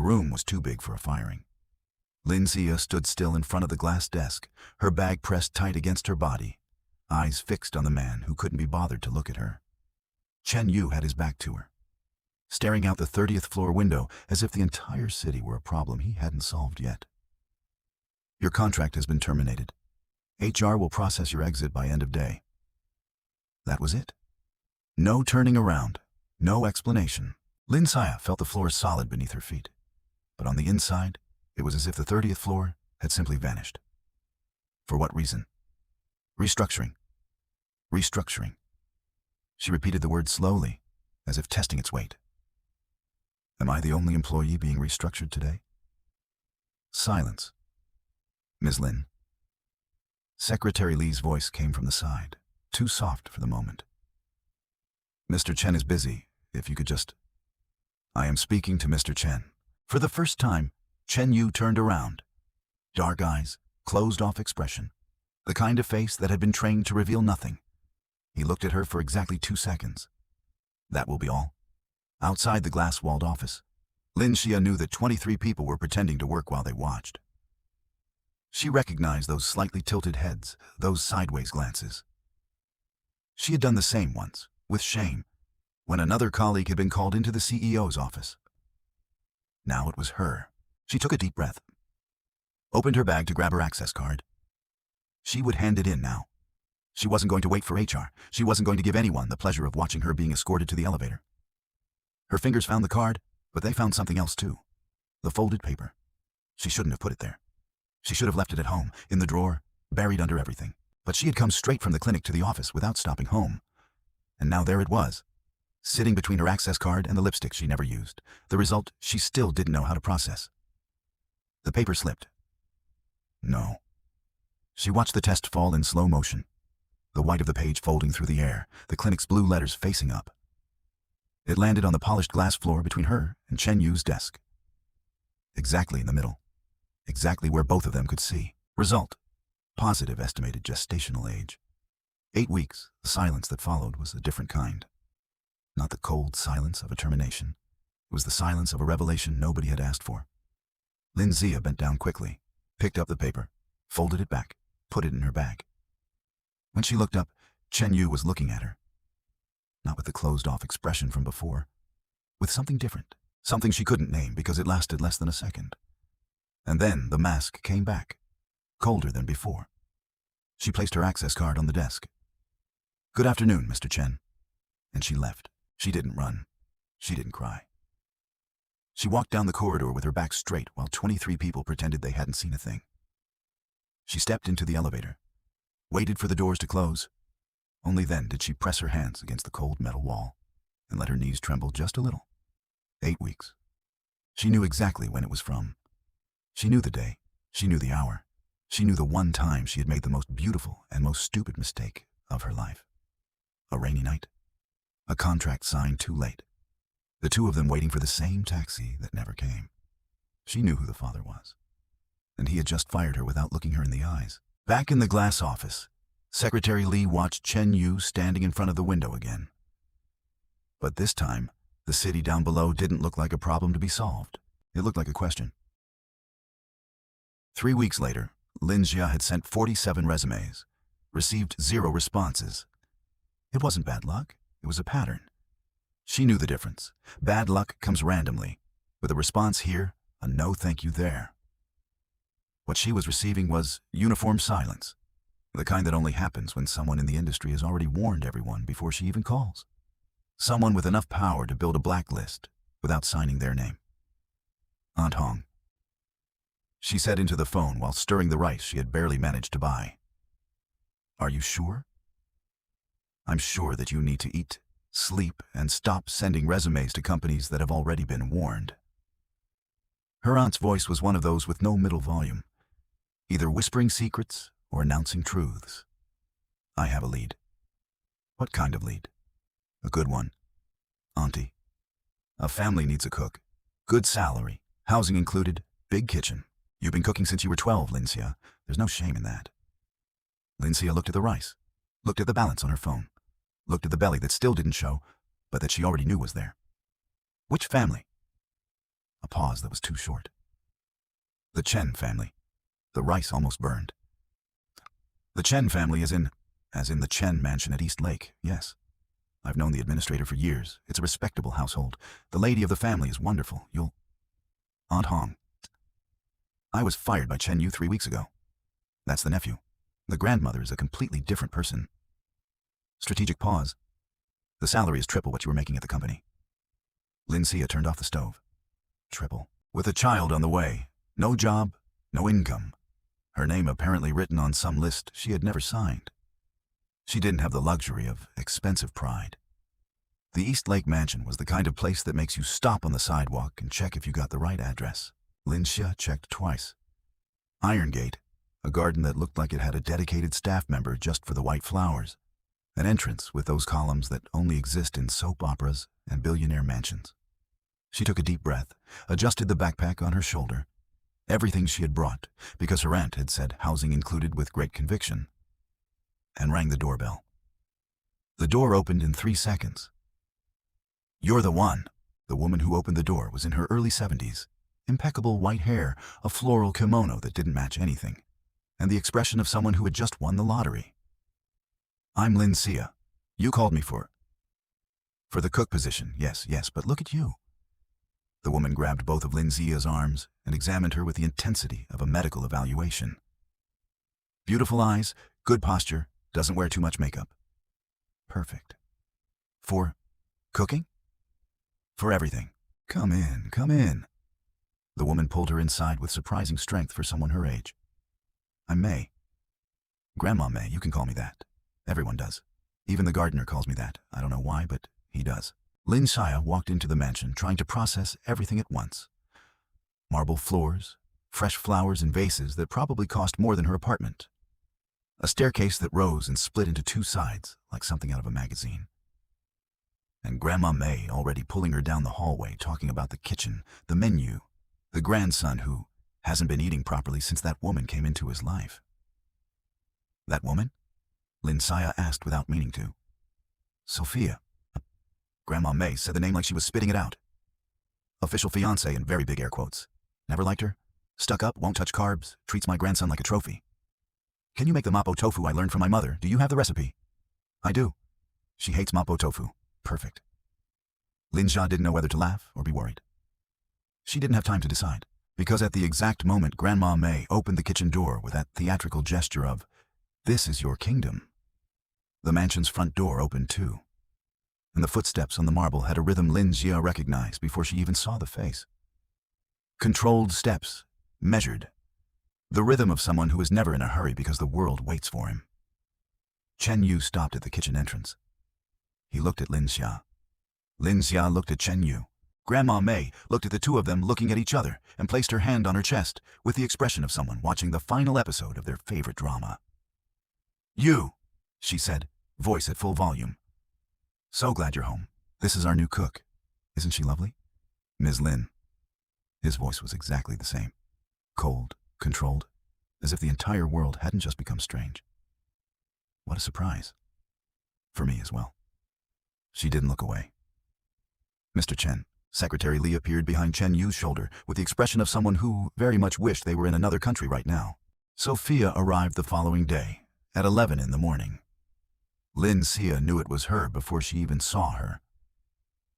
room was too big for a firing. Lin Xia stood still in front of the glass desk, her bag pressed tight against her body, eyes fixed on the man who couldn't be bothered to look at her. Chen Yu had his back to her, staring out the 30th floor window as if the entire city were a problem he hadn't solved yet. Your contract has been terminated. HR will process your exit by end of day. That was it. No turning around, no explanation. Lin Xia felt the floor solid beneath her feet, but on the inside, it was as if the 30th floor had simply vanished. For what reason? Restructuring. Restructuring. She repeated the word slowly, as if testing its weight. Am I the only employee being restructured today? Silence. Ms. Lin. Secretary Li's voice came from the side, too soft for the moment. Mr. Chen is busy, if you could just... I am speaking to Mr. Chen. For the first time, Chen Yu turned around. Dark eyes, closed-off expression, the kind of face that had been trained to reveal nothing. He looked at her for exactly 2 seconds. That will be all. Outside the glass-walled office, Lin Xia knew that 23 people were pretending to work while they watched. She recognized those slightly tilted heads, those sideways glances. She had done the same once, with shame, when another colleague had been called into the CEO's office. Now it was her. She took a deep breath, opened her bag to grab her access card. She would hand it in now. She wasn't going to wait for HR. She wasn't going to give anyone the pleasure of watching her being escorted to the elevator. Her fingers found the card, but they found something else too. The folded paper. She shouldn't have put it there. She should have left it at home, in the drawer, buried under everything. But she had come straight from the clinic to the office without stopping home. And now there it was, sitting between her access card and the lipstick she never used. The result she still didn't know how to process. The paper slipped. No. She watched the test fall in slow motion, the white of the page folding through the air, the clinic's blue letters facing up. It landed on the polished glass floor between her and Chen Yu's desk. Exactly in the middle. Exactly where both of them could see. Result: positive estimated gestational age. 8 weeks. The silence that followed was a different kind. Not the cold silence of a termination. It was the silence of a revelation nobody had asked for. Lin Xia bent down quickly, picked up the paper, folded it back, put it in her bag. When she looked up, Chen Yu was looking at her. Not with the closed-off expression from before, with something different, something she couldn't name because it lasted less than a second. And then the mask came back, colder than before. She placed her access card on the desk. Good afternoon, Mr. Chen. And she left. She didn't run. She didn't cry. She walked down the corridor with her back straight while 23 people pretended they hadn't seen a thing. She stepped into the elevator, waited for the doors to close. Only then did she press her hands against the cold metal wall and let her knees tremble just a little. 8 weeks. She knew exactly when it was from. She knew the day. She knew the hour. She knew the one time she had made the most beautiful and most stupid mistake of her life. A rainy night. A contract signed too late. The two of them waiting for the same taxi that never came. She knew who the father was, and he had just fired her without looking her in the eyes. Back in the glass office, Secretary Li watched Chen Yu standing in front of the window again. But this time, the city down below didn't look like a problem to be solved. It looked like a question. 3 weeks later, Lin Xia had sent 47 resumes, received 0 responses. It wasn't bad luck, it was a pattern. She knew the difference. Bad luck comes randomly, with a response here, a no thank you there. What she was receiving was uniform silence, the kind that only happens when someone in the industry has already warned everyone before she even calls. Someone with enough power to build a blacklist without signing their name. Aunt Hong. She said into the phone while stirring the rice she had barely managed to buy. Are you sure? I'm sure that you need to eat, sleep, and stop sending resumes to companies that have already been warned. Her aunt's voice was one of those with no middle volume, either whispering secrets or announcing truths. I have a lead. What kind of lead? A good one. Auntie. A family needs a cook. Good salary, housing included, big kitchen. You've been cooking since you were 12, Lin Xia. There's no shame in that. Lin Xia looked at the rice, looked at the balance on her phone, looked at the belly that still didn't show, but that she already knew was there. Which family? A pause that was too short. The Chen family. The rice almost burned. The Chen family as in the Chen mansion at East Lake, yes. I've known the administrator for years. It's a respectable household. The lady of the family is wonderful. You'll... Aunt Hong. I was fired by Chen Yu 3 weeks ago. That's the nephew. The grandmother is a completely different person. Strategic pause. The salary is triple what you were making at the company. Lin Xia turned off the stove. Triple. With a child on the way. No job, no income. Her name apparently written on some list she had never signed. She didn't have the luxury of expensive pride. The East Lake Mansion was the kind of place that makes you stop on the sidewalk and check if you got the right address. Lin Xia checked twice. Iron Gate, a garden that looked like it had a dedicated staff member just for the white flowers. An entrance with those columns that only exist in soap operas and billionaire mansions. She took a deep breath, adjusted the backpack on her shoulder. Everything she had brought, because her aunt had said housing included with great conviction, and rang the doorbell. The door opened in 3 seconds. You're the one. The woman who opened the door was in her early 70s. Impeccable white hair, a floral kimono that didn't match anything, and the expression of someone who had just won the lottery. I'm Lin Xia. You called me for the cook position. Yes, but look at you. The woman grabbed both of Lin Xia's arms and examined her with the intensity of a medical evaluation. Beautiful eyes, good posture, doesn't wear too much makeup. Perfect. For cooking? For everything. Come in, come in. The woman pulled her inside with surprising strength for someone her age. I'm May. Grandma May, you can call me that. Everyone does. Even the gardener calls me that. I don't know why, but he does. Lin Xia walked into the mansion trying to process everything at once. Marble floors, fresh flowers in vases that probably cost more than her apartment. A staircase that rose and split into 2 sides, like something out of a magazine. And Grandma May already pulling her down the hallway talking about the kitchen, the menu, the grandson who hasn't been eating properly since that woman came into his life. That woman? Lin Xia asked without meaning to. Sophia. Grandma May said the name like she was spitting it out. Official fiancé in very big air quotes. Never liked her. Stuck up, won't touch carbs, treats my grandson like a trophy. Can you make the mapo tofu I learned from my mother? Do you have the recipe? I do. She hates mapo tofu. Perfect. Lin Xia didn't know whether to laugh or be worried. She didn't have time to decide, because at the exact moment Grandma May opened the kitchen door with that theatrical gesture of, "This is your kingdom." The mansion's front door opened too, and the footsteps on the marble had a rhythm Lin Xia recognized before she even saw the face. Controlled steps, measured. The rhythm of someone who is never in a hurry because the world waits for him. Chen Yu stopped at the kitchen entrance. He looked at Lin Xia. Lin Xia looked at Chen Yu. Grandma May looked at the two of them looking at each other and placed her hand on her chest with the expression of someone watching the final episode of their favorite drama. You, she said, voice at full volume. So glad you're home. This is our new cook. Isn't she lovely? Ms. Lin. His voice was exactly the same. Cold, controlled, as if the entire world hadn't just become strange. What a surprise. For me as well. She didn't look away. Mr. Chen, Secretary Li appeared behind Chen Yu's shoulder with the expression of someone who very much wished they were in another country right now. Sophia arrived the following day, at 11 in the morning. Lin Xia knew it was her before she even saw her.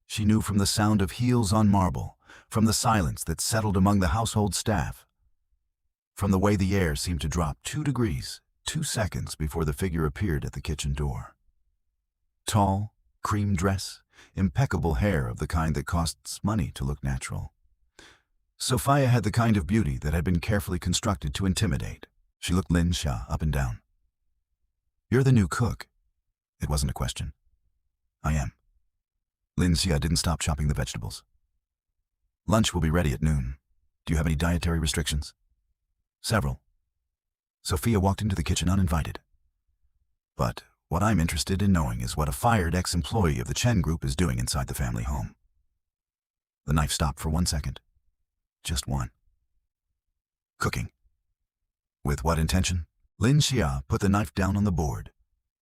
She knew from the sound of heels on marble, from the silence that settled among the household staff, from the way the air seemed to drop 2 degrees, 2 seconds before the figure appeared at the kitchen door. Tall, cream dress, impeccable hair of the kind that costs money to look natural. Sophia had the kind of beauty that had been carefully constructed to intimidate. She looked Lin Xia up and down. You're the new cook. It wasn't a question. I am. Lin Xia didn't stop chopping the vegetables. Lunch will be ready at noon. Do you have any dietary restrictions? Several. Sophia walked into the kitchen uninvited. But what I'm interested in knowing is what a fired ex-employee of the Chen Group is doing inside the family home. The knife stopped for 1 second. Just one. Cooking. With what intention? Lin Xia put the knife down on the board,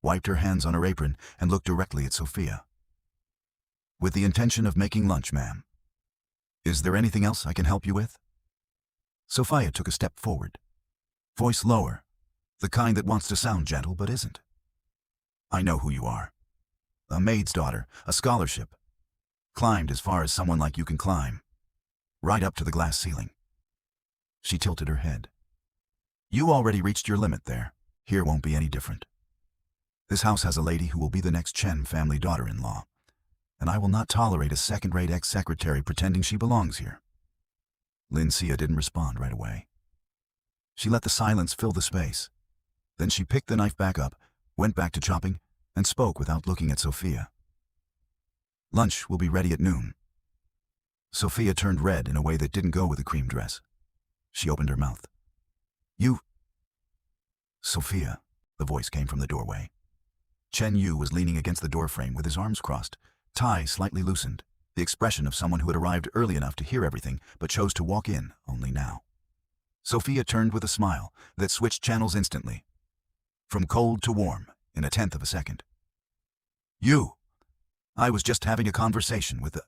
wiped her hands on her apron, and looked directly at Sophia. With the intention of making lunch, ma'am. Is there anything else I can help you with? Sophia took a step forward. Voice lower, the kind that wants to sound gentle but isn't. I know who you are. A maid's daughter, a scholarship. Climbed as far as someone like you can climb. Right up to the glass ceiling. She tilted her head. You already reached your limit there. Here won't be any different. This house has a lady who will be the next Chen family daughter-in-law, and I will not tolerate a second-rate ex-secretary pretending she belongs here. Lin Xia didn't respond right away. She let the silence fill the space. Then she picked the knife back up, went back to chopping, and spoke without looking at Sophia. Lunch will be ready at noon. Sophia turned red in a way that didn't go with the cream dress. She opened her mouth. You... Sophia, the voice came from the doorway. Chen Yu was leaning against the doorframe with his arms crossed, tie slightly loosened, the expression of someone who had arrived early enough to hear everything but chose to walk in only now. Sophia turned with a smile that switched channels instantly, from cold to warm in a tenth of a second. You! I was just having a conversation with the...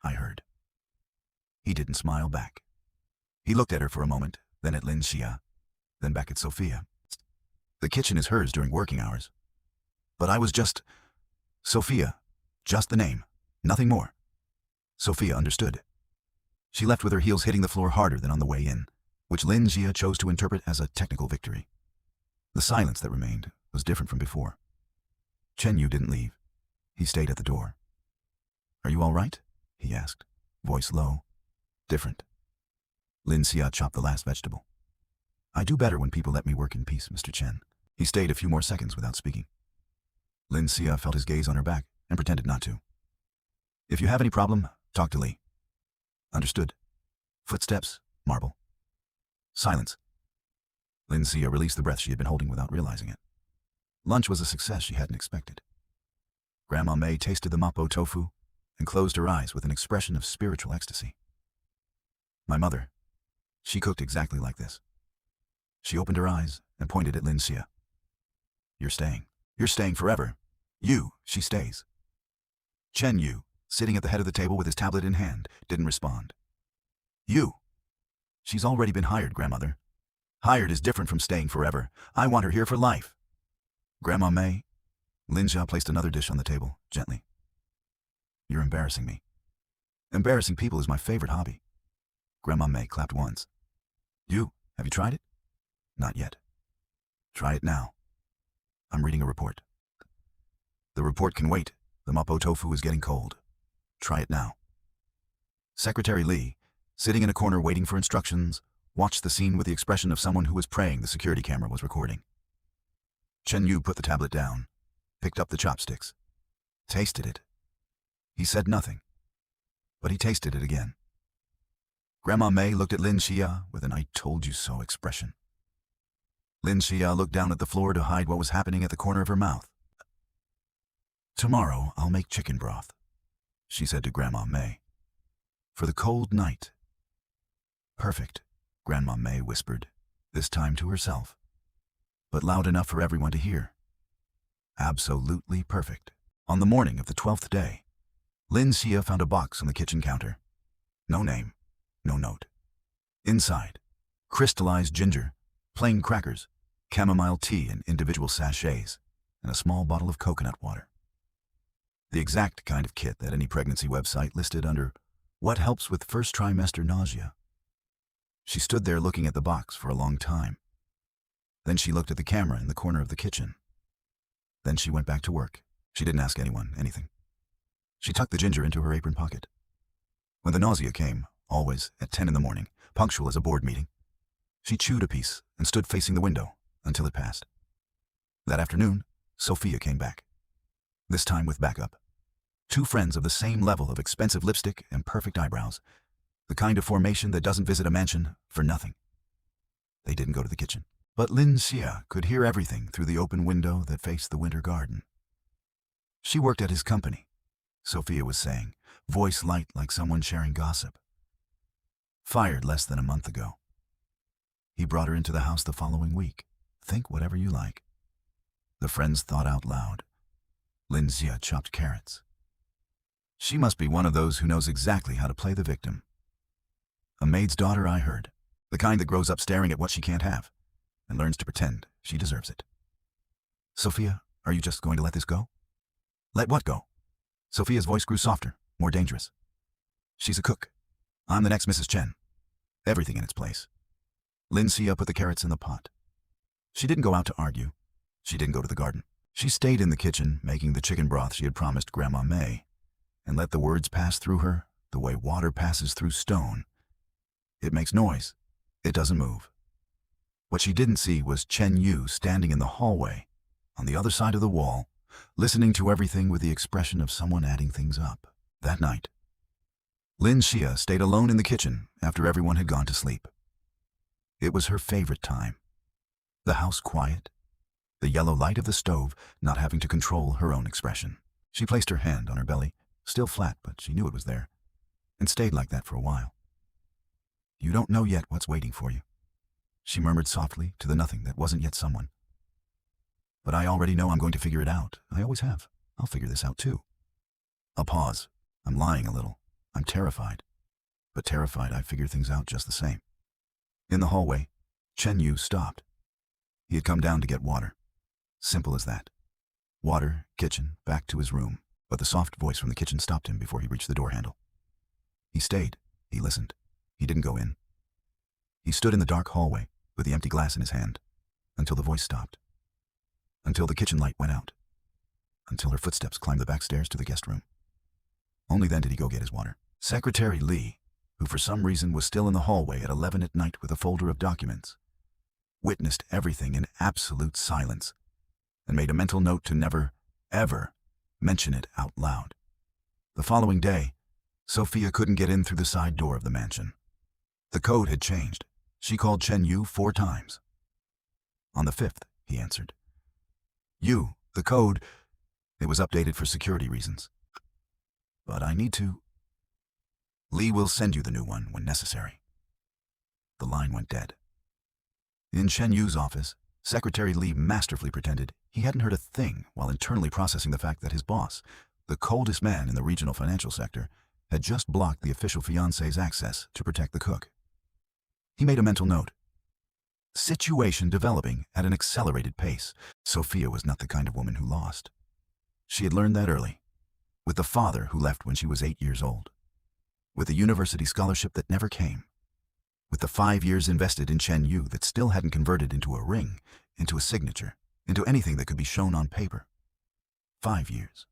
I heard. He didn't smile back. He looked at her for a moment, then at Lin Xia, then back at Sophia. The kitchen is hers during working hours. But I was just... Sophia. Just the name. Nothing more. Sophia understood. She left with her heels hitting the floor harder than on the way in, which Lin Xia chose to interpret as a technical victory. The silence that remained was different from before. Chen Yu didn't leave. He stayed at the door. Are you all right? He asked, voice low, different. Lin Xia chopped the last vegetable. I do better when people let me work in peace, Mr. Chen. He stayed a few more seconds without speaking. Lin Xia felt his gaze on her back and pretended not to. If you have any problem, talk to Li. Understood. Footsteps, marble. Silence. Lin Xia released the breath she had been holding without realizing it. Lunch was a success she hadn't expected. Grandma Mei tasted the mapo tofu and closed her eyes with an expression of spiritual ecstasy. My mother, she cooked exactly like this. She opened her eyes and pointed at Lin Xia. You're staying. You're staying forever. You, she stays. Chen Yu, sitting at the head of the table with his tablet in hand, didn't respond. You. She's already been hired, grandmother. Hired is different from staying forever. I want her here for life. Grandma Mei. Lin Xia placed another dish on the table, gently. You're embarrassing me. Embarrassing people is my favorite hobby. Grandma Mei clapped once. You, have you tried it? Not yet. Try it now. I'm reading a report. The report can wait. The mapo tofu is getting cold. Try it now. Secretary Li, sitting in a corner waiting for instructions, watched the scene with the expression of someone who was praying the security camera was recording. Chen Yu put the tablet down, picked up the chopsticks, tasted it. He said nothing, but he tasted it again. Grandma Mei looked at Lin Xia with an I told you so expression. Lin Xia looked down at the floor to hide what was happening at the corner of her mouth. Tomorrow I'll make chicken broth, she said to Grandma Mei. For the cold night. Perfect, Grandma Mei whispered, this time to herself, but loud enough for everyone to hear. Absolutely perfect. On the morning of the 12th day, Lin Xia found a box on the kitchen counter. No name, no note. Inside, crystallized ginger, plain crackers, chamomile tea in individual sachets, and a small bottle of coconut water. The exact kind of kit that any pregnancy website listed under what helps with first trimester nausea. She stood there looking at the box for a long time. Then she looked at the camera in the corner of the kitchen. Then she went back to work. She didn't ask anyone anything. She tucked the ginger into her apron pocket. When the nausea came, always at 10 in the morning, punctual as a board meeting, she chewed a piece and stood facing the window until it passed. That afternoon, Sophia came back. This time with backup. 2 friends of the same level of expensive lipstick and perfect eyebrows, the kind of formation that doesn't visit a mansion for nothing. They didn't go to the kitchen. But Lin Xia could hear everything through the open window that faced the winter garden. She worked at his company, Sophia was saying, voice light like someone sharing gossip. Fired less than a month ago. He brought her into the house the following week. Think whatever you like. The friends thought out loud. Lin Xia chopped carrots. She must be one of those who knows exactly how to play the victim. A maid's daughter, I heard. The kind that grows up staring at what she can't have and learns to pretend she deserves it. Sophia, are you just going to let this go? Let what go? Sophia's voice grew softer, more dangerous. She's a cook. I'm the next Mrs. Chen. Everything in its place. Lin Xia put the carrots in the pot. She didn't go out to argue. She didn't go to the garden. She stayed in the kitchen, making the chicken broth she had promised Grandma May, and let the words pass through her the way water passes through stone. It makes noise. It doesn't move. What she didn't see was Chen Yu standing in the hallway, on the other side of the wall, listening to everything with the expression of someone adding things up. That night, Lin Xia stayed alone in the kitchen after everyone had gone to sleep. It was her favorite time. The house quiet, the yellow light of the stove not having to control her own expression. She placed her hand on her belly, still flat, but she knew it was there, and stayed like that for a while. You don't know yet what's waiting for you, she murmured softly to the nothing that wasn't yet someone. But I already know I'm going to figure it out. I always have. I'll figure this out too. A pause. I'm lying a little. I'm terrified. But terrified I figure things out just the same. In the hallway, Chen Yu stopped. He had come down to get water. Simple as that. Water, kitchen, back to his room. But the soft voice from the kitchen stopped him before he reached the door handle. He stayed. He listened. He didn't go in. He stood in the dark hallway with the empty glass in his hand until the voice stopped. Until the kitchen light went out. Until her footsteps climbed the back stairs to the guest room. Only then did he go get his water. Secretary Li, who for some reason was still in the hallway at 11 at night with a folder of documents, witnessed everything in absolute silence and made a mental note to never, ever mention it out loud. The following day, Sophia couldn't get in through the side door of the mansion. The code had changed. She called Chen Yu 4 times. On the 5th, he answered. You, the code, it was updated for security reasons. But I need to. Li will send you the new one when necessary. The line went dead. In Chen Yu's office, Secretary Li masterfully pretended he hadn't heard a thing while internally processing the fact that his boss, the coldest man in the regional financial sector, had just blocked the official fiancé's access to protect the cook. He made a mental note. Situation developing at an accelerated pace. Sophia was not the kind of woman who lost. She had learned that early, with the father who left when she was 8 years old, with a university scholarship that never came, with the 5 years invested in Chen Yu that still hadn't converted into a ring, into a signature, into anything that could be shown on paper. 5 years.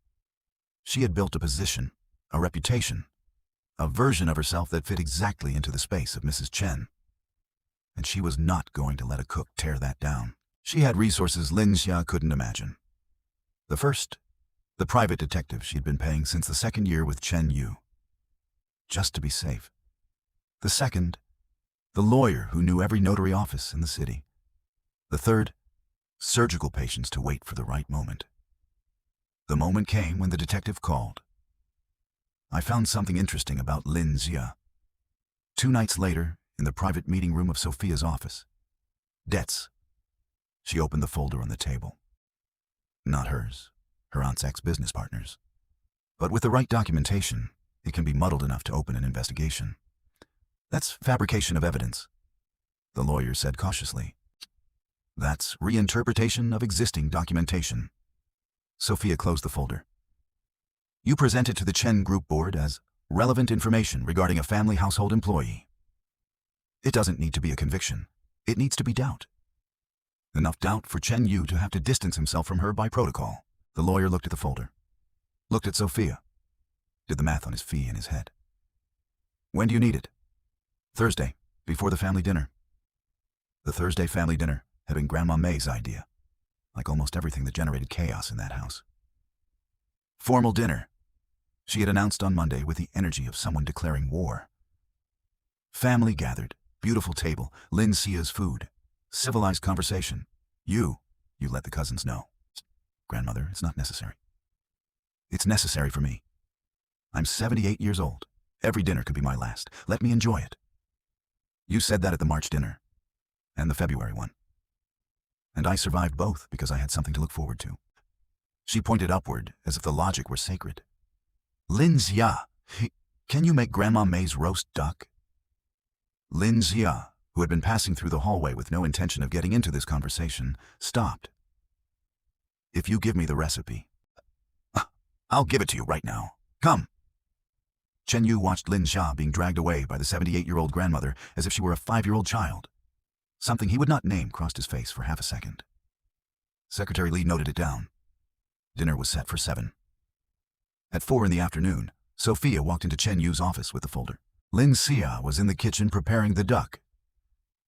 She had built a position, a reputation, a version of herself that fit exactly into the space of Mrs. Chen. And she was not going to let a cook tear that down. She had resources Lin Xia couldn't imagine. The first, the private detective she'd been paying since the 2nd year with Chen Yu, just to be safe. The second, the lawyer who knew every notary office in the city. The third, surgical patience to wait for the right moment. The moment came when the detective called. I found something interesting about Lin Xia. 2 nights later, in the private meeting room of Sophia's office. Debts. She opened the folder on the table. Not hers, her aunt's ex-business partner's. But with the right documentation, it can be muddled enough to open an investigation. That's fabrication of evidence, the lawyer said cautiously. That's reinterpretation of existing documentation. Sophia closed the folder. You present it to the Chen Group Board as relevant information regarding a family household employee. It doesn't need to be a conviction. It needs to be doubt. Enough doubt for Chen Yu to have to distance himself from her by protocol. The lawyer looked at the folder. Looked at Sophia. Did the math on his fee in his head. When do you need it? Thursday, before the family dinner. The Thursday family dinner had been Grandma May's idea, like almost everything that generated chaos in that house. Formal dinner, she had announced on Monday with the energy of someone declaring war. Family gathered, beautiful table, Lin Xia's food, civilized conversation. You let the cousins know. Grandmother, it's not necessary. It's necessary for me. I'm 78 years old. Every dinner could be my last. Let me enjoy it. You said that at the March dinner, and the February one. And I survived both because I had something to look forward to. She pointed upward as if the logic were sacred. Lin Xia, can you make Grandma May's roast duck? Lin Xia, who had been passing through the hallway with no intention of getting into this conversation, stopped. "If you give me the recipe, I'll give it to you right now. Come." Chen Yu watched Lin Xia being dragged away by the 78-year-old grandmother as if she were a 5-year-old child. Something he would not name crossed his face for half a second. Secretary Li noted it down. Dinner was set for 7. At 4 in the afternoon, Sophia walked into Chen Yu's office with the folder. Lin Xia was in the kitchen preparing the duck,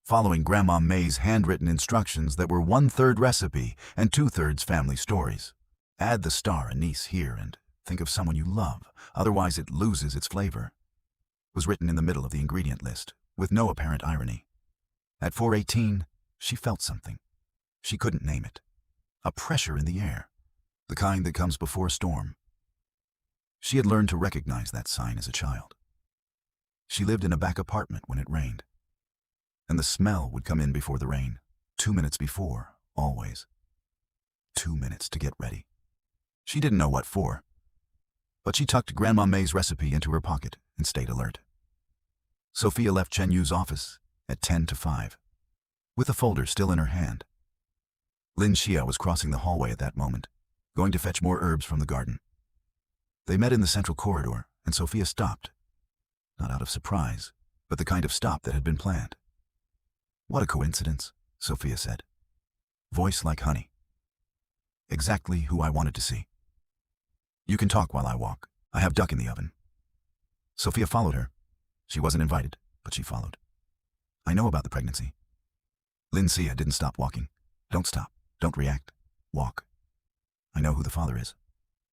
following Grandma May's handwritten instructions that were 1/3 recipe and 2/3 family stories. Add the star anise here and think of someone you love, otherwise it loses its flavor, was written in the middle of the ingredient list, with no apparent irony. At 4:18, she felt something. She couldn't name it. A pressure in the air, the kind that comes before a storm. She had learned to recognize that sign as a child. She lived in a back apartment when it rained, and the smell would come in before the rain, 2 minutes before, always. 2 minutes to get ready. She didn't know what for, but she tucked Grandma May's recipe into her pocket and stayed alert. Sophia left Chen Yu's office at 10 to 5, with the folder still in her hand. Lin Xia was crossing the hallway at that moment, going to fetch more herbs from the garden. They met in the central corridor, and Sophia stopped. Not out of surprise, but the kind of stop that had been planned. "What a coincidence," Sophia said. Voice like honey. "Exactly who I wanted to see. You can talk while I walk. I have duck in the oven." Sophia followed her. She wasn't invited, but she followed. "I know about the pregnancy." Lin Xia didn't stop walking. "Don't stop. Don't react. Walk. I know who the father is,"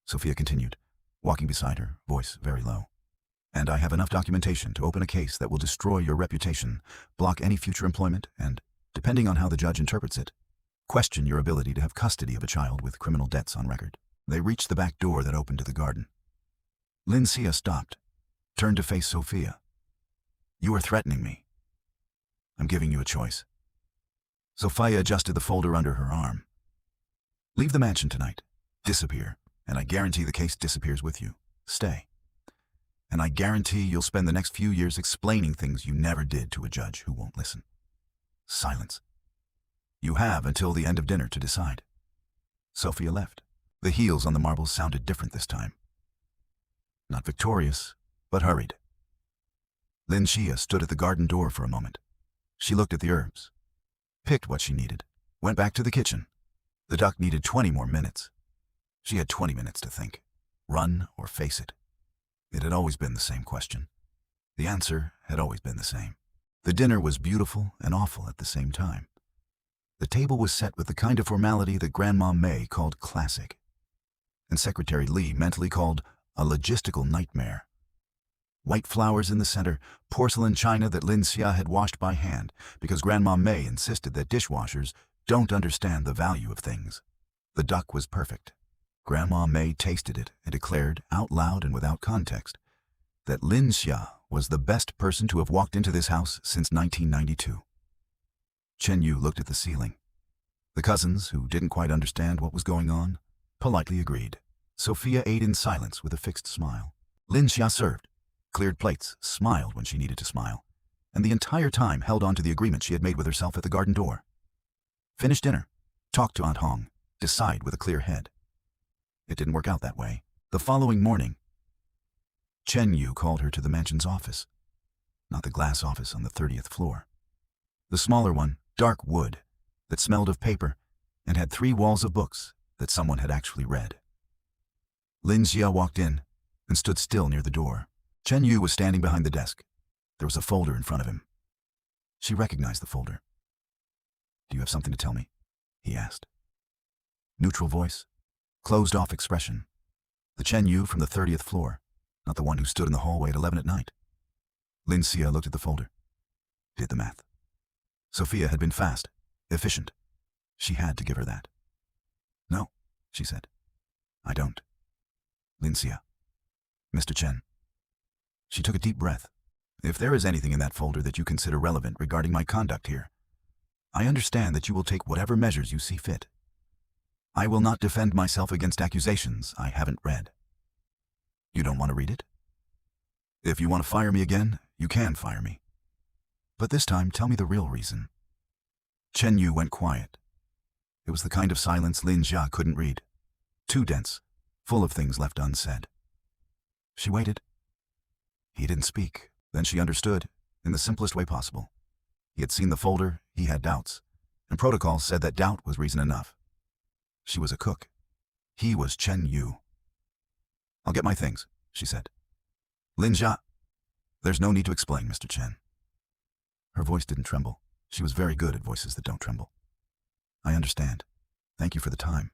Sophia continued, walking beside her, voice very low. "And I have enough documentation to open a case that will destroy your reputation, block any future employment, and, depending on how the judge interprets it, question your ability to have custody of a child with criminal debts on record." They reached the back door that opened to the garden. Lin Xia stopped, turned to face Sophia. "You are threatening me. I'm giving you a choice." Sophia adjusted the folder under her arm. "Leave the mansion tonight. Disappear, and I guarantee the case disappears with you. Stay. And I guarantee you'll spend the next few years explaining things you never did to a judge who won't listen." Silence. "You have until the end of dinner to decide." Sophia left. The heels on the marbles sounded different this time. Not victorious, but hurried. Lin Xia stood at the garden door for a moment. She looked at the herbs, picked what she needed, went back to the kitchen. The duck needed 20 more minutes. She had 20 minutes to think. Run or face it. It had always been the same question. The answer had always been the same. The dinner was beautiful and awful at the same time. The table was set with the kind of formality that Grandma May called classic, and Secretary Li mentally called a logistical nightmare. White flowers in the center, porcelain china that Lin Xia had washed by hand because Grandma May insisted that dishwashers don't understand the value of things. The duck was perfect. Grandma May tasted it and declared, out loud and without context, that Lin Xia was the best person to have walked into this house since 1992. Chen Yu looked at the ceiling. The cousins, who didn't quite understand what was going on, politely agreed. Sophia ate in silence with a fixed smile. Lin Xia served, cleared plates, smiled when she needed to smile, and the entire time held on to the agreement she had made with herself at the garden door. Finish dinner, talk to Aunt Hong, decide with a clear head. It didn't work out that way. The following morning, Chen Yu called her to the mansion's office, not the glass office on the 30th floor. The smaller one, dark wood, that smelled of paper and had 3 walls of books that someone had actually read. Lin Xia walked in and stood still near the door. Chen Yu was standing behind the desk. There was a folder in front of him. She recognized the folder. "Do you have something to tell me?" he asked. Neutral voice, closed-off expression. The Chen Yu from the 30th floor, not the one who stood in the hallway at 11 at night. Lin Xia looked at the folder, did the math. Sophia had been fast, efficient. She had to give her that. "No," she said. "I don't." Lin Xia. "Mr. Chen." She took a deep breath. "If there is anything in that folder that you consider relevant regarding my conduct here, I understand that you will take whatever measures you see fit. I will not defend myself against accusations I haven't read. You don't want to read it? If you want to fire me again, you can fire me. But this time, tell me the real reason. Chen Yu went quiet. It was the kind of silence Lin Xia couldn't read. Too dense, full of things left unsaid. She waited. He didn't speak. Then she understood, in the simplest way possible. He had seen the folder, he had doubts, and protocol said that doubt was reason enough. She was a cook. He was Chen Yu. I'll get my things, she said. Lin Xia. There's no need to explain, Mr. Chen. Her voice didn't tremble. She was very good at voices that don't tremble. I understand. Thank you for the time.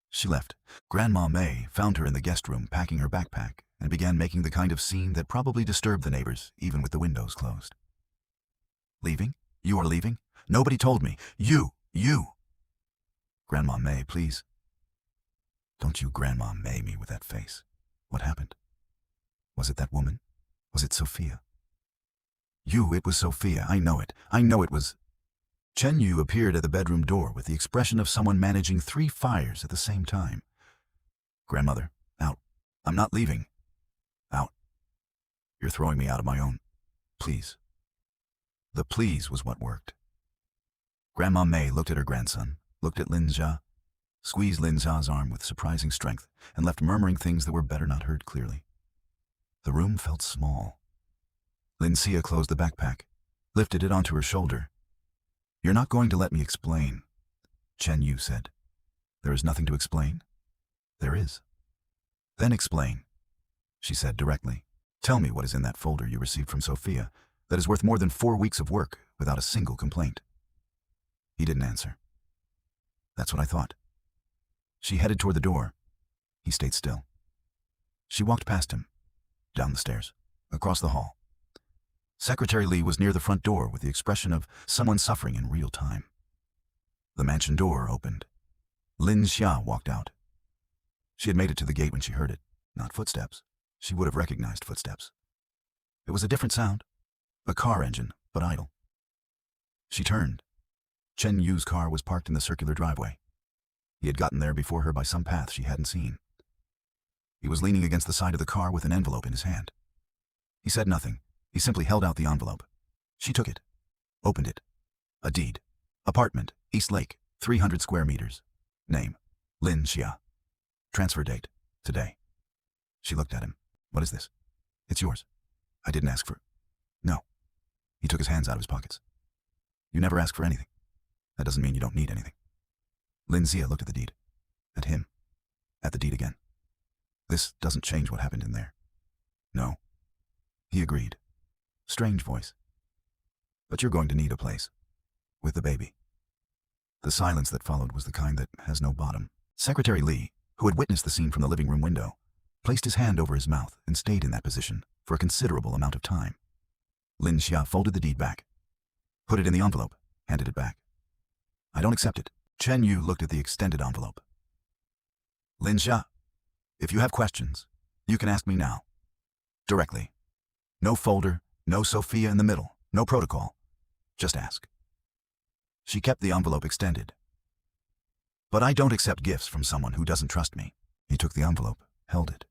She left. Grandma May found her in the guest room packing her backpack and began making the kind of scene that probably disturbed the neighbors, even with the windows closed. Leaving? You are leaving? Nobody told me. You! Grandma May, please. Don't you Grandma May me with that face. What happened? Was it that woman? Was it Sophia? It was Sophia. I know it. I know it was. Chen Yu appeared at the bedroom door with the expression of someone managing 3 fires at the same time. Grandmother, out. I'm not leaving. Out. You're throwing me out of my own. Please. The please was what worked. Grandma May looked at her grandson, looked at Lin Xia, squeezed Lin Xia's arm with surprising strength, and left murmuring things that were better not heard clearly. The room felt small. Lin Xia closed the backpack, lifted it onto her shoulder. You're not going to let me explain, Chen Yu said. There is nothing to explain? There is. Then explain, she said directly. Tell me what is in that folder you received from Sophia that is worth more than 4 weeks of work without a single complaint. He didn't answer. That's what I thought. She headed toward the door. He stayed still. She walked past him, down the stairs, across the hall. Secretary Li was near the front door with the expression of someone suffering in real time. The mansion door opened. Lin Xia walked out. She had made it to the gate when she heard it, not footsteps. She would have recognized footsteps. It was a different sound, a car engine, but idle. She turned. Chen Yu's car was parked in the circular driveway. He had gotten there before her by some path she hadn't seen. He was leaning against the side of the car with an envelope in his hand. He said nothing. He simply held out the envelope. She took it, opened it. A deed. Apartment, East Lake, 300 square meters. Name, Lin Xia. Transfer date, today. She looked at him. What is this? It's yours. I didn't ask for it. No. He took his hands out of his pockets. You never ask for anything. That doesn't mean you don't need anything. Lin Xia looked at the deed. At him. At the deed again. This doesn't change what happened in there. No. He agreed. Strange voice. But you're going to need a place. With the baby. The silence that followed was the kind that has no bottom. Secretary Li, who had witnessed the scene from the living room window, placed his hand over his mouth and stayed in that position for a considerable amount of time. Lin Xia folded the deed back, put it in the envelope, handed it back. I don't accept it. Chen Yu looked at the extended envelope. Lin Xia, if you have questions, you can ask me now. Directly. No folder, no Sophia in the middle, no protocol. Just ask. She kept the envelope extended. But I don't accept gifts from someone who doesn't trust me. He took the envelope, held it.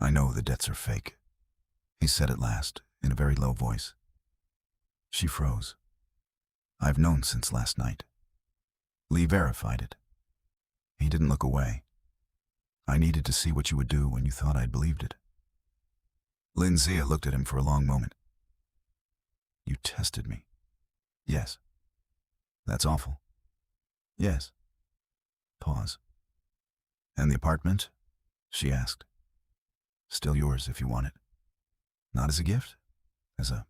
I know the debts are fake, he said at last, in a very low voice. She froze. I've known since last night. Li verified it. He didn't look away. I needed to see what you would do when you thought I'd believed it. Lin Xia looked at him for a long moment. You tested me. Yes. That's awful. Yes. Pause. And the apartment? She asked. Still yours if you want it. Not as a gift? As a...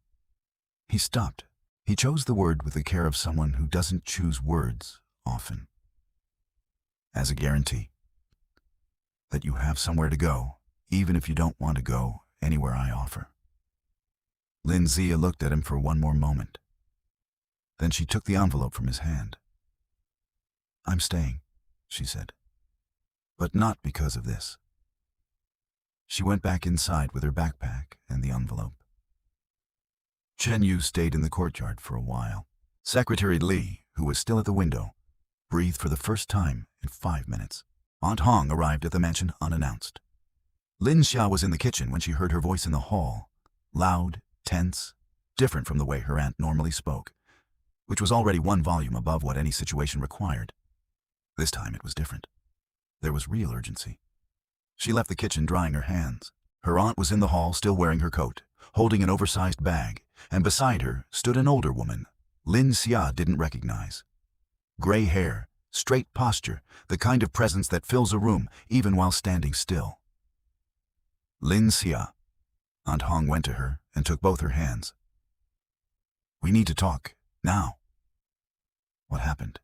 He stopped. He chose the word with the care of someone who doesn't choose words often. As a guarantee. That you have somewhere to go, even if you don't want to go anywhere I offer. Lin Xia looked at him for one more moment. Then she took the envelope from his hand. I'm staying, she said. But not because of this. She went back inside with her backpack and the envelope. Chen Yu stayed in the courtyard for a while. Secretary Li, who was still at the window, breathed for the first time in 5 minutes. Aunt Hong arrived at the mansion unannounced. Lin Xia was in the kitchen when she heard her voice in the hall, loud, tense, different from the way her aunt normally spoke, which was already one volume above what any situation required. This time it was different. There was real urgency. She left the kitchen drying her hands. Her aunt was in the hall still wearing her coat, holding an oversized bag, and beside her stood an older woman Lin Xia didn't recognize. Gray hair, straight posture, the kind of presence that fills a room even while standing still. Lin Xia. Aunt Hong went to her and took both her hands. "We need to talk, now." "What happened?"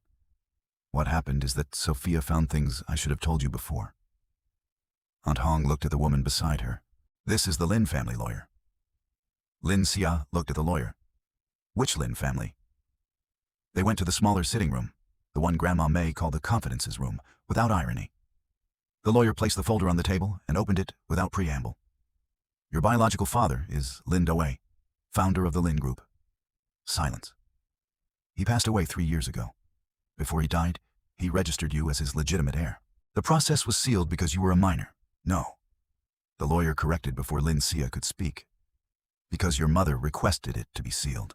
"What happened is that Sophia found things I should have told you before." Aunt Hong looked at the woman beside her. "This is the Lin family lawyer." Lin Xia looked at the lawyer. "Which Lin family?" They went to the smaller sitting room, the one Grandma May called the confidences room, without irony. The lawyer placed the folder on the table and opened it without preamble. "Your biological father is Lin Dawei, founder of the Lin Group." Silence. "He passed away 3 years ago. Before he died, he registered you as his legitimate heir. The process was sealed because you were a minor." "No." The lawyer corrected before Lin Xia could speak. "Because your mother requested it to be sealed.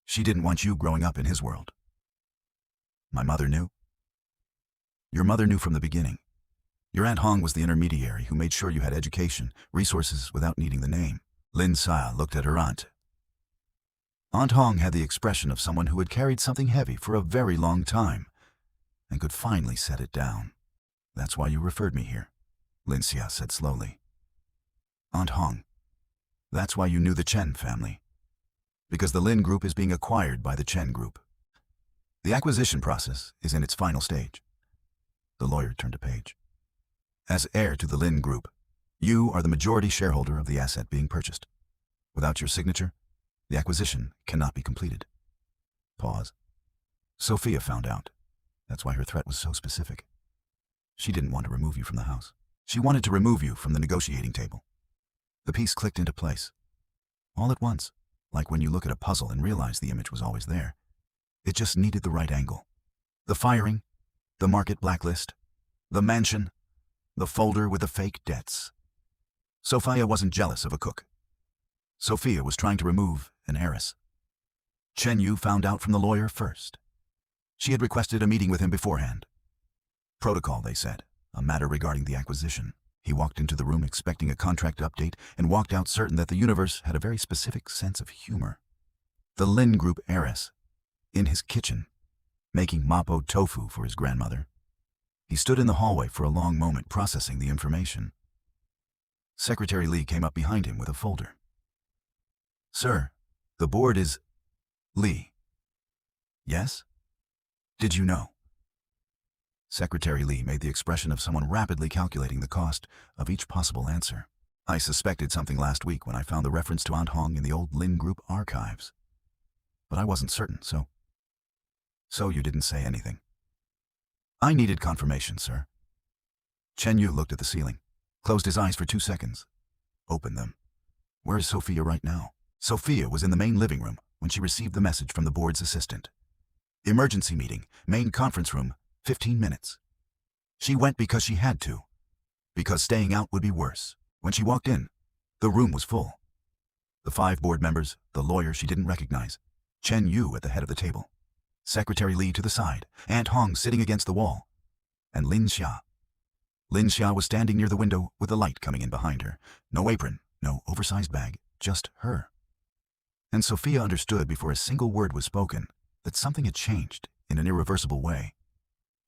She didn't want you growing up in his world." "My mother knew?" "Your mother knew from the beginning. Your Aunt Hong was the intermediary who made sure you had education, resources without needing the name." Lin Xia looked at her aunt. Aunt Hong had the expression of someone who had carried something heavy for a very long time and could finally set it down. "That's why you referred me here," Lin Xia said slowly. "Aunt Hong, that's why you knew the Chen family. Because the Lin Group is being acquired by the Chen Group. The acquisition process is in its final stage." The lawyer turned a page. "As heir to the Lin Group, you are the majority shareholder of the asset being purchased. Without your signature, the acquisition cannot be completed." Pause. "Sophia found out. That's why her threat was so specific. She didn't want to remove you from the house. She wanted to remove you from the negotiating table." The piece clicked into place. All at once, like when you look at a puzzle and realize the image was always there. It just needed the right angle. The firing, the market blacklist, the mansion, the folder with the fake debts. Sophia wasn't jealous of a cook. Sophia was trying to remove an heiress. Chen Yu found out from the lawyer first. She had requested a meeting with him beforehand. Protocol, they said, a matter regarding the acquisition. He walked into the room expecting a contract update and walked out certain that the universe had a very specific sense of humor. The Lin Group heiress, in his kitchen, making mapo tofu for his grandmother. He stood in the hallway for a long moment processing the information. Secretary Li came up behind him with a folder. "Sir, the board is..." "Li." "Yes? Did you know?" Secretary Li made the expression of someone rapidly calculating the cost of each possible answer. "I suspected something last week when I found the reference to Aunt Hong in the old Lin Group archives. But I wasn't certain, so you didn't say anything." "I needed confirmation, sir." Chen Yu looked at the ceiling, closed his eyes for 2 seconds, opened them. "Where is Sophia right now?" Sophia was in the main living room when she received the message from the board's assistant. "Emergency meeting, main conference room, 15 minutes. She went because she had to, because staying out would be worse. When she walked in, the room was full. The 5 board members, the lawyer she didn't recognize, Chen Yu at the head of the table, Secretary Li to the side, Aunt Hong sitting against the wall, and Lin Xia. Lin Xia was standing near the window with the light coming in behind her. No apron, no oversized bag, just her. And Sophia understood before a single word was spoken that something had changed in an irreversible way.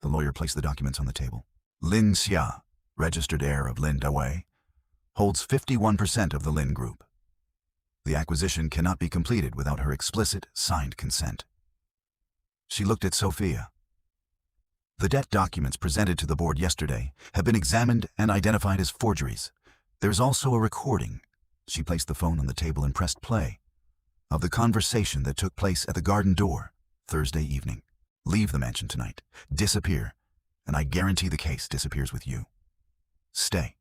The lawyer placed the documents on the table. "Lin Xia, registered heir of Lin Dawei, holds 51% of the Lin Group. The acquisition cannot be completed without her explicit, signed consent." She looked at Sophia. "The debt documents presented to the board yesterday have been examined and identified as forgeries. There's also a recording," she placed the phone on the table and pressed play, "of the conversation that took place at the garden door Thursday evening. Leave the mansion tonight, disappear, and I guarantee the case disappears with you. Stay,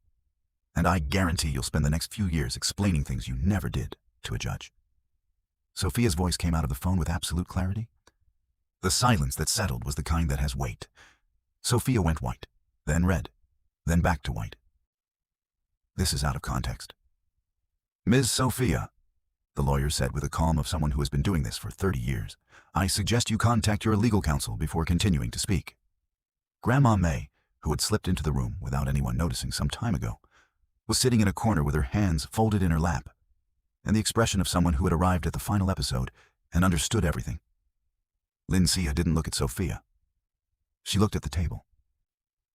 and I guarantee you'll spend the next few years explaining things you never did to a judge." Sophia's voice came out of the phone with absolute clarity. The silence that settled was the kind that has weight. Sophia went white, then red, then back to white. "This is out of context." "Ms. Sophia, the lawyer said with the calm of someone who has been doing this for 30 years. "I suggest you contact your legal counsel before continuing to speak." Grandma May, who had slipped into the room without anyone noticing some time ago, was sitting in a corner with her hands folded in her lap, and the expression of someone who had arrived at the final episode and understood everything. Lin Xia didn't look at Sophia. She looked at the table,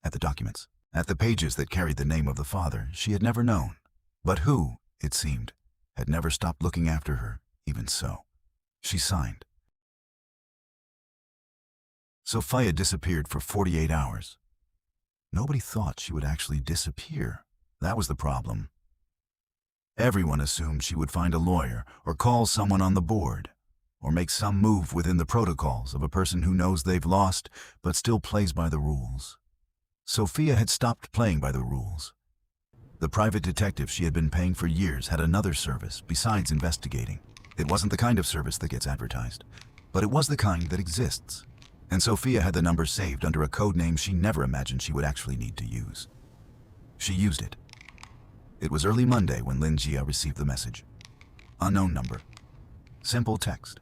at the documents, at the pages that carried the name of the father she had never known, but who, it seemed, had never stopped looking after her, even so. She signed. Sophia disappeared for 48 hours. Nobody thought she would actually disappear. That was the problem. Everyone assumed she would find a lawyer or call someone on the board, or make some move within the protocols of a person who knows they've lost but still plays by the rules. Sophia had stopped playing by the rules. The private detective she had been paying for years had another service besides investigating. It wasn't the kind of service that gets advertised, but it was the kind that exists. And Sophia had the number saved under a code name she never imagined she would actually need to use. She used it. It was early Monday when Lin Xia received the message. Unknown number. Simple text.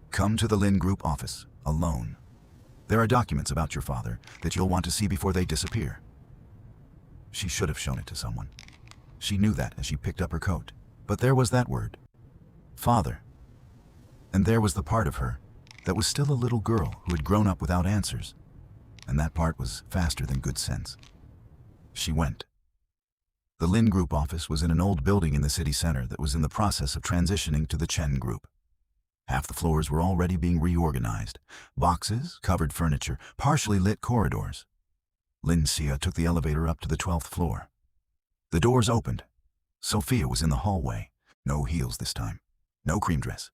"Come to the Lin Group office, alone. There are documents about your father that you'll want to see before they disappear." She should have shown it to someone. She knew that as she picked up her coat. But there was that word. Father. And there was the part of her that was still a little girl who had grown up without answers. And that part was faster than good sense. She went. The Lin Group office was in an old building in the city center that was in the process of transitioning to the Chen Group. Half the floors were already being reorganized. Boxes, covered furniture, partially lit corridors. Lin Xia took the elevator up to the 12th floor. The doors opened. Sophia was in the hallway. No heels this time. No cream dress.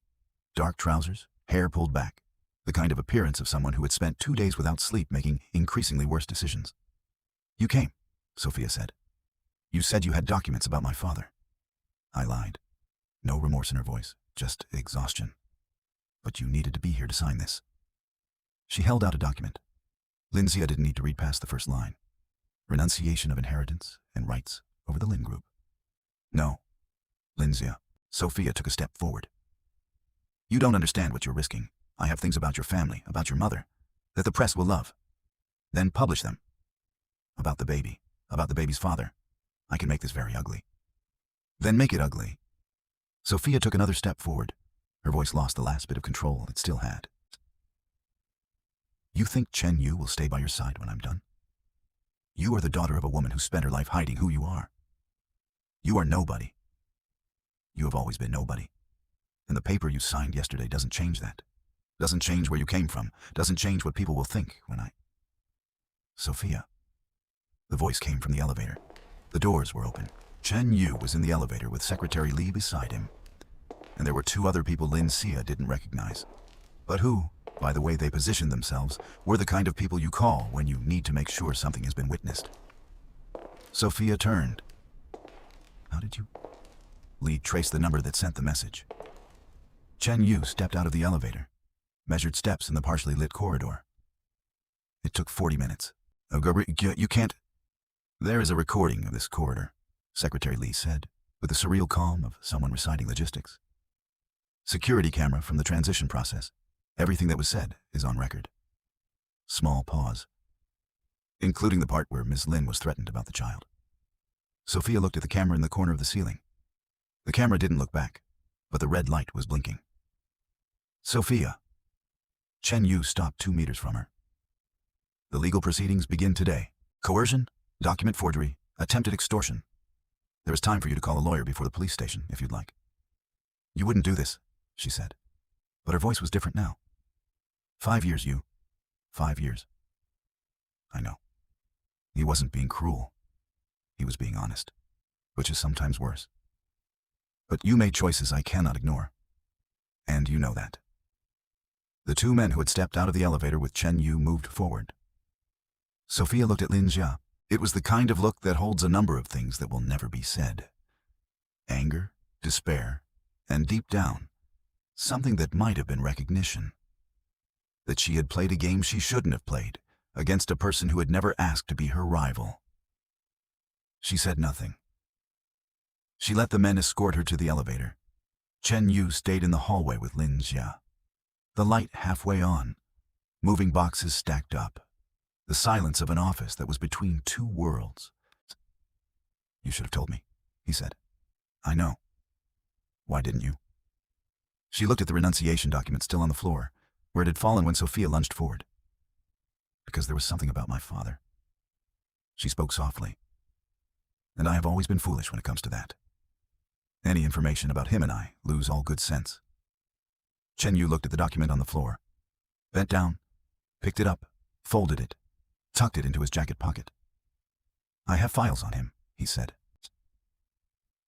Dark trousers, hair pulled back. The kind of appearance of someone who had spent 2 days without sleep making increasingly worse decisions. "You came," Sophia said. "You said you had documents about my father." I lied. No remorse in her voice, just exhaustion. "But you needed to be here to sign this." She held out a document. Lin Xia didn't need to read past the first line. Renunciation of inheritance and rights over the Lin Group. "No, Lin Xia." Sophia took a step forward. "You don't understand what you're risking. I have things about your family, about your mother, that the press will love. Then publish them. About the baby's father. I can make this very ugly." "Then make it ugly." Sophia took another step forward. Her voice lost the last bit of control it still had. "You think Chen Yu will stay by your side when I'm done? You are the daughter of a woman who spent her life hiding who you are. You are nobody. You have always been nobody. And the paper you signed yesterday doesn't change that. Doesn't change where you came from. Doesn't change what people will think when I..." "Sophia." The voice came from the elevator. The doors were open. Chen Yu was in the elevator with Secretary Li beside him. And there were 2 other people Lin Xia didn't recognize, but who, by the way they positioned themselves, were the kind of people you call when you need to make sure something has been witnessed. Sophia turned. "How did you..." Li traced the number that sent the message. Chen Yu stepped out of the elevator, measured steps in the partially lit corridor. "It took 40 minutes. You can't..." "There is a recording of this corridor," Secretary Li said, with the surreal calm of someone reciting logistics. "Security camera from the transition process. Everything that was said is on record." Small pause. "Including the part where Miss Lin was threatened about the child." Sophia looked at the camera in the corner of the ceiling. The camera didn't look back, but the red light was blinking. "Sophia." Chen Yu stopped 2 meters from her. "The legal proceedings begin today. Coercion, document forgery, attempted extortion. There is time for you to call a lawyer before the police station, if you'd like." "You wouldn't do this," she said. But her voice was different now. 5 years, Yu. 5 years. I know. He wasn't being cruel. He was being honest, which is sometimes worse. But you made choices I cannot ignore. And you know that." The 2 men who had stepped out of the elevator with Chen Yu moved forward. Sophia looked at Lin Xia. It was the kind of look that holds a number of things that will never be said. Anger, despair, and deep down, something that might have been recognition. That she had played a game she shouldn't have played, against a person who had never asked to be her rival. She said nothing. She let the men escort her to the elevator. Chen Yu stayed in the hallway with Lin Xia. The light halfway on, moving boxes stacked up. The silence of an office that was between two worlds. "You should have told me," he said. "I know. Why didn't you?" She looked at the renunciation document still on the floor, where it had fallen when Sophia lunged forward. "Because there was something about my father." She spoke softly. "And I have always been foolish when it comes to that. Any information about him and I lose all good sense." Chen Yu looked at the document on the floor, bent down, picked it up, folded it, tucked it into his jacket pocket. "I have files on him," he said.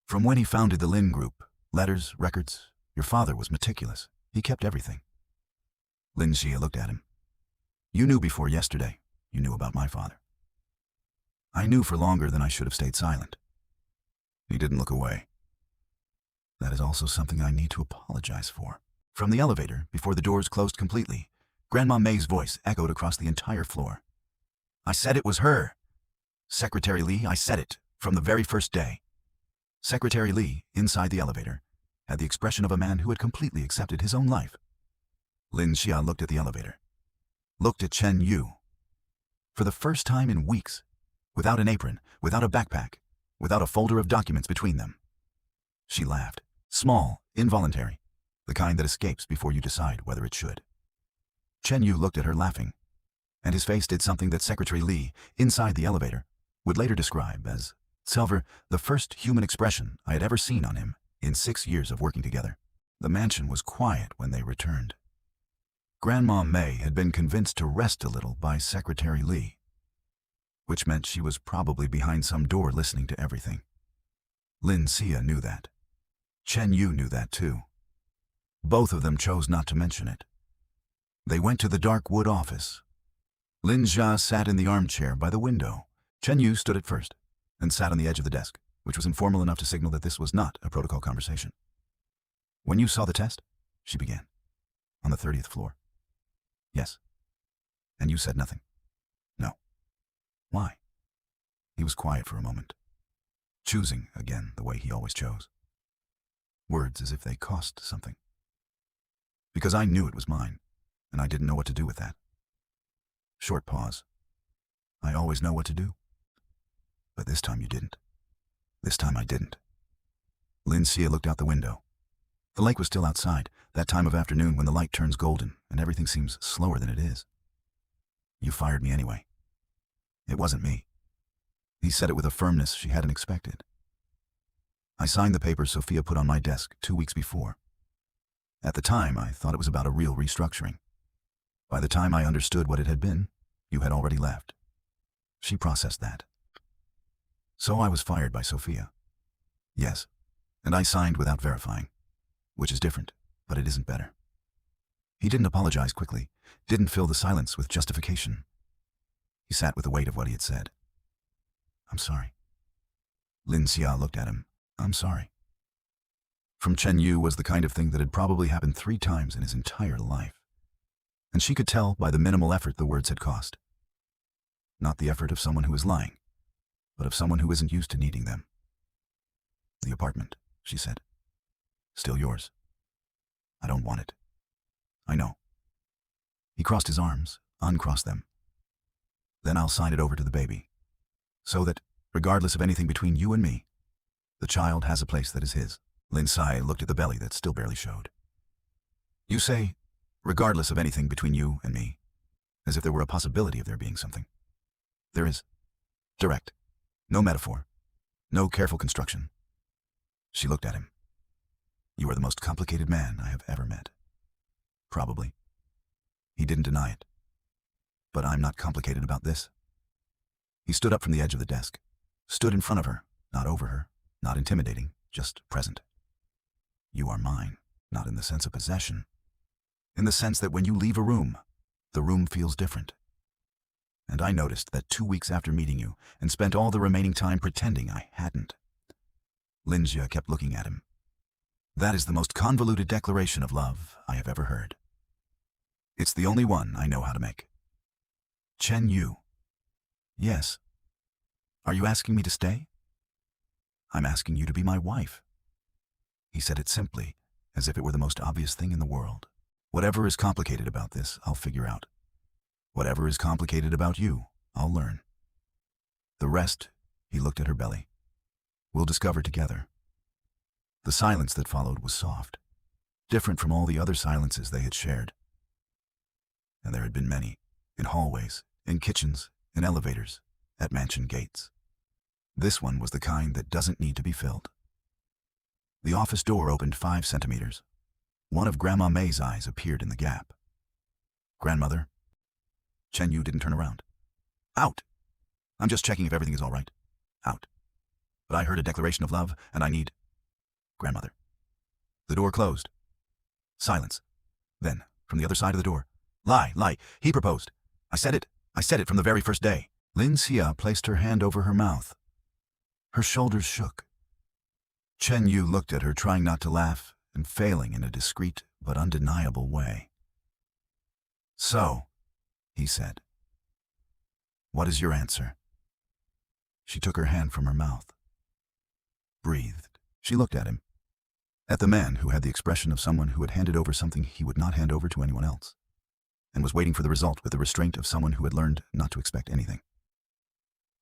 "From when he founded the Lin Group, letters, records. Your father was meticulous. He kept everything." Lin Xia looked at him. "You knew before yesterday. You knew about my father." "I knew for longer than I should have stayed silent." He didn't look away. "That is also something I need to apologize for." From the elevator, before the doors closed completely, Grandma May's voice echoed across the entire floor. "I said it was her. Secretary Li, I said it, from the very first day." Secretary Li, inside the elevator, had the expression of a man who had completely accepted his own life. Lin Xia looked at the elevator, looked at Chen Yu. For the first time in weeks, without an apron, without a backpack, without a folder of documents between them. She laughed, small, involuntary, the kind that escapes before you decide whether it should. Chen Yu looked at her laughing, and his face did something that Secretary Li, inside the elevator, would later describe as, "Silver, the first human expression I had ever seen on him in 6 years of working together." The mansion was quiet when they returned. Grandma May had been convinced to rest a little by Secretary Li, which meant she was probably behind some door listening to everything. Lin Xia knew that. Chen Yu knew that too. Both of them chose not to mention it. They went to the dark wood office. Lin Xia sat in the armchair by the window. Chen Yu stood at first and sat on the edge of the desk, which was informal enough to signal that this was not a protocol conversation. "When you saw the test," she began, "on the 30th floor." "Yes." "And you said nothing?" "No." "Why?" He was quiet for a moment, choosing again the way he always chose. Words as if they cost something. "Because I knew it was mine, and I didn't know what to do with that." Short pause. "I always know what to do. But this time you didn't." "This time I didn't." Lin Xia looked out the window. The lake was still outside, that time of afternoon when the light turns golden and everything seems slower than it is. "You fired me anyway." "It wasn't me." He said it with a firmness she hadn't expected. "I signed the papers Sophia put on my desk 2 weeks before. At the time, I thought it was about a real restructuring. By the time I understood what it had been, you had already left. She processed that. So I was fired by Sophia." "Yes, and I signed without verifying, which is different, but it isn't better." He didn't apologize quickly, didn't fill the silence with justification. He sat with the weight of what he had said. "I'm sorry." Lin Xia looked at him. "I'm sorry." From Chen Yu was the kind of thing that had probably happened 3 times in his entire life. And she could tell by the minimal effort the words had cost. Not the effort of someone who is lying, but of someone who isn't used to needing them. "The apartment," she said. "Still yours. I don't want it." "I know." He crossed his arms, uncrossed them. "Then I'll sign it over to the baby. So that, regardless of anything between you and me, the child has a place that is his." Lin Xia looked at the belly that still barely showed. "You say, regardless of anything between you and me, as if there were a possibility of there being something. There is. Direct. No metaphor. No careful construction." She looked at him. "You are the most complicated man I have ever met." "Probably." He didn't deny it. "But I'm not complicated about this." He stood up from the edge of the desk, stood in front of her, not over her, not intimidating, just present. "You are mine, not in the sense of possession. In the sense that when you leave a room, the room feels different. And I noticed that 2 weeks after meeting you, and spent all the remaining time pretending I hadn't." Lin Xia kept looking at him. "That is the most convoluted declaration of love I have ever heard. It's the only one I know how to make." "Chen Yu." "Yes." "Are you asking me to stay?" "I'm asking you to be my wife." He said it simply, as if it were the most obvious thing in the world. Whatever is complicated about this, I'll figure out. Whatever is complicated about you, I'll learn. The rest, he looked at her belly, we'll discover together. The silence that followed was soft, different from all the other silences they had shared. And there had been many, in hallways, in kitchens, in elevators, at mansion gates. This one was the kind that doesn't need to be filled. The office door opened 5 centimeters. One of Grandma May's eyes appeared in the gap. Grandmother? Chen Yu didn't turn around. Out! I'm just checking if everything is all right. Out. But I heard a declaration of love, and I need... Grandmother. The door closed. Silence. Then, from the other side of the door, Lie, he proposed. I said it from the very first day. Lin Xia placed her hand over her mouth. Her shoulders shook. Chen Yu looked at her, trying not to laugh, and failing in a discreet but undeniable way. So, he said, what is your answer? She took her hand from her mouth. Breathed. She looked at him. At the man who had the expression of someone who had handed over something he would not hand over to anyone else, and was waiting for the result with the restraint of someone who had learned not to expect anything.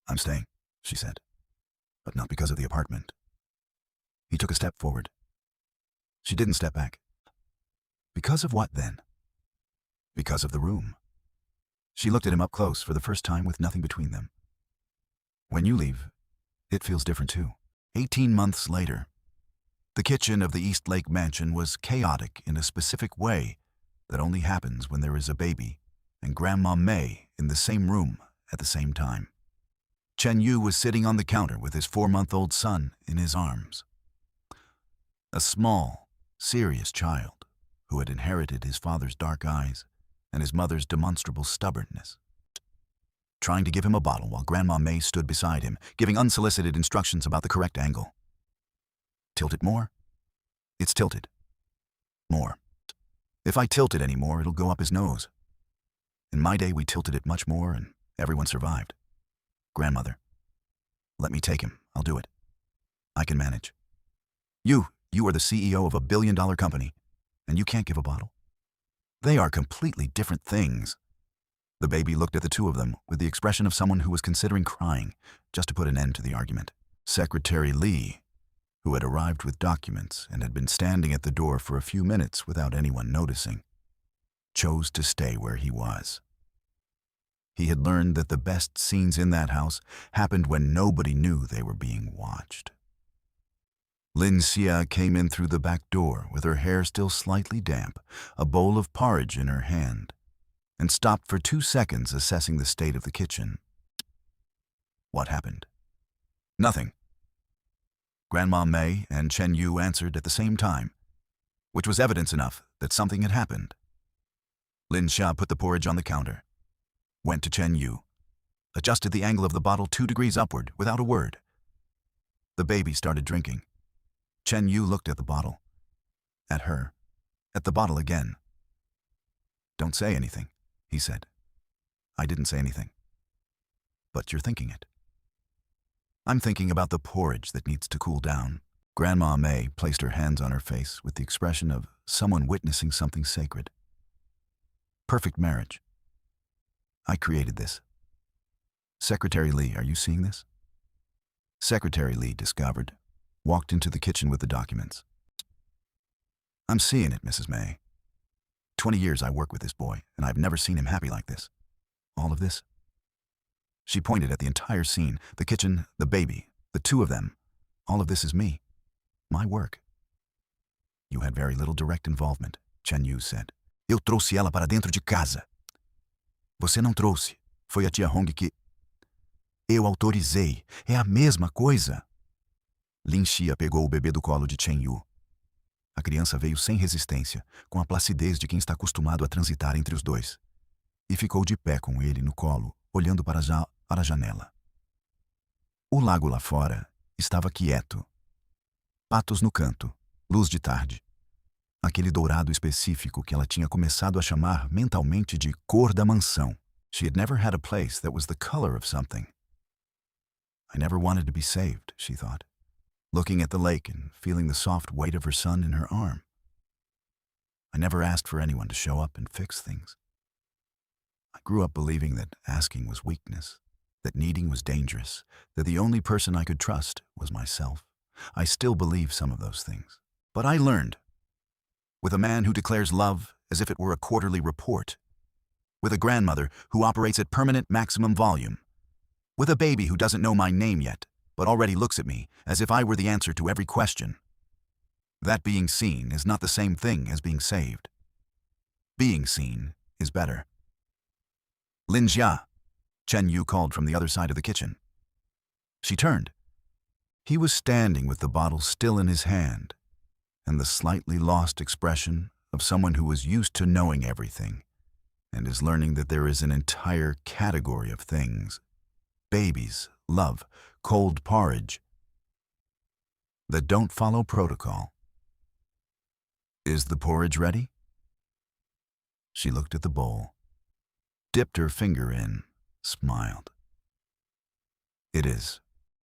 I'm staying, she said, but not because of the apartment. He took a step forward. She didn't step back. Because of what then? Because of the room. She looked at him up close for the first time with nothing between them. When you leave, it feels different too. 18 months later, the kitchen of the East Lake Mansion was chaotic in a specific way that only happens when there is a baby and Grandma May in the same room at the same time. Chen Yu was sitting on the counter with his 4-month-old son in his arms. A small, serious child who had inherited his father's dark eyes and his mother's demonstrable stubbornness. Trying to give him a bottle while Grandma May stood beside him, giving unsolicited instructions about the correct angle. Tilt it more? It's tilted. More. If I tilt it any more, it'll go up his nose. In my day, we tilted it much more, and everyone survived. Grandmother, let me take him. I'll do it. I can manage. You are the CEO of a billion-dollar company, and you can't give a bottle? They are completely different things. The baby looked at the two of them with the expression of someone who was considering crying, just to put an end to the argument. Secretary Li, who had arrived with documents and had been standing at the door for a few minutes without anyone noticing, chose to stay where he was. He had learned that the best scenes in that house happened when nobody knew they were being watched. Lin Xia came in through the back door with her hair still slightly damp, a bowl of porridge in her hand, and stopped for 2 seconds assessing the state of the kitchen. What happened? Nothing. Grandma May and Chen Yu answered at the same time, which was evidence enough that something had happened. Lin Xia put the porridge on the counter, went to Chen Yu, adjusted the angle of the bottle 2 degrees upward without a word. The baby started drinking. Chen Yu looked at the bottle, at her, at the bottle again. Don't say anything, he said. I didn't say anything. But you're thinking it. I'm thinking about the porridge that needs to cool down. Grandma May placed her hands on her face with the expression of someone witnessing something sacred. Perfect marriage. I created this. Secretary Li, are you seeing this? Secretary Li discovered, walked into the kitchen with the documents. I'm seeing it, Mrs. May. 20 years I work with this boy, and I've never seen him happy like this. All of this? She pointed at the entire scene, the kitchen, the baby, the two of them. All of this is me. My work. You had very little direct involvement, Chen Yu said. Eu trouxe ela para dentro de casa. Você não trouxe. Foi a tia Hong que... Eu autorizei. É a mesma coisa. Lin Xia pegou o bebê do colo de Chen Yu. A criança veio sem resistência, com a placidez de quem está acostumado a transitar entre os dois, e ficou de pé com ele no colo, olhando para a janela. O lago lá fora estava quieto. Patos no canto, luz de tarde. Aquele dourado específico que ela tinha começado a chamar mentalmente de cor da mansão. She had never had a place that was the color of something. I never wanted to be saved, she thought, looking at the lake and feeling the soft weight of her son in her arm. I never asked for anyone to show up and fix things. I grew up believing that asking was weakness, that needing was dangerous, that the only person I could trust was myself. I still believe some of those things. But I learned. With a man who declares love as if it were a quarterly report. With a grandmother who operates at permanent maximum volume. With a baby who doesn't know my name yet, but already looks at me as if I were the answer to every question. That being seen is not the same thing as being saved. Being seen is better. Lin Xia, Chen Yu called from the other side of the kitchen. She turned. He was standing with the bottle still in his hand, and the slightly lost expression of someone who was used to knowing everything and is learning that there is an entire category of things, babies, love, cold porridge, that don't follow protocol. Is the porridge ready? She looked at the bowl, dipped her finger in, smiled. It is.